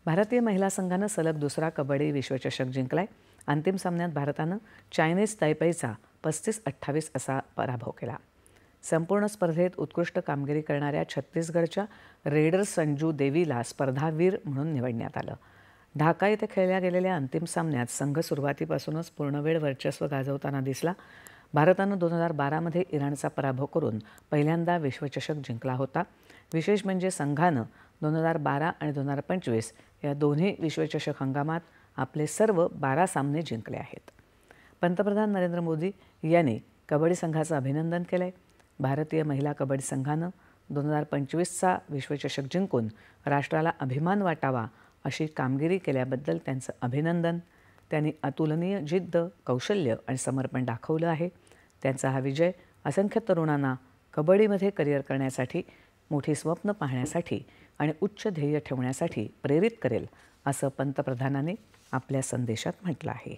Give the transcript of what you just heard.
भारतीय महिला संघानं सलग दुसरा कबड्डी विश्वचषक जिंकलाय। अंतिम सामन्यात भारतानं चायनीज तायपेईचा 35-28 असा पराभव केला। संपूर्ण स्पर्धेत उत्कृष्ट कामगिरी करणाऱ्या छत्तीसगडच्या रेडर संजू देवीला स्पर्धावीर म्हणून निवडण्यात आलं। ढाका येथे खेळल्या गेलेल्या अंतिम सामन्यात संघ सुरुवातीपासूनच पूर्णवेळ वर्चस्व गाजवताना दिसला। भारतानं 2012 मध्ये इराणचा पराभव करून पहिल्यांदा विश्वचषक जिंकला होता। विशेष म्हणजे संघानं 2012 आणि 2025 या दोन्ही विश्वचषक हंगामात आपले सर्व 12 सामने जिंकले आहेत। पंतप्रधान नरेंद्र मोदी यांनी कबड्डी संघाचं अभिनंदन केलंय। भारतीय महिला कबड्डी संघानं 2025चा विश्वचषक जिंकून राष्ट्राला अभिमान वाटावा अशी कामगिरी केल्याबद्दल त्यांचं अभिनंदन। त्यांनी अतुलनीय जिद्द, कौशल्य आणि समर्पण दाखवलं आहे। त्यांचा हा विजय असंख्य तरुणांना कबड्डीमध्ये करिअर करण्यासाठी, मोठी स्वप्न पाहण्यासाठी आणि उच्च ध्येय ठेवण्यासाठी प्रेरित करेल, असं पंतप्रधानांनी आपल्या संदेशात म्हटलं आहे।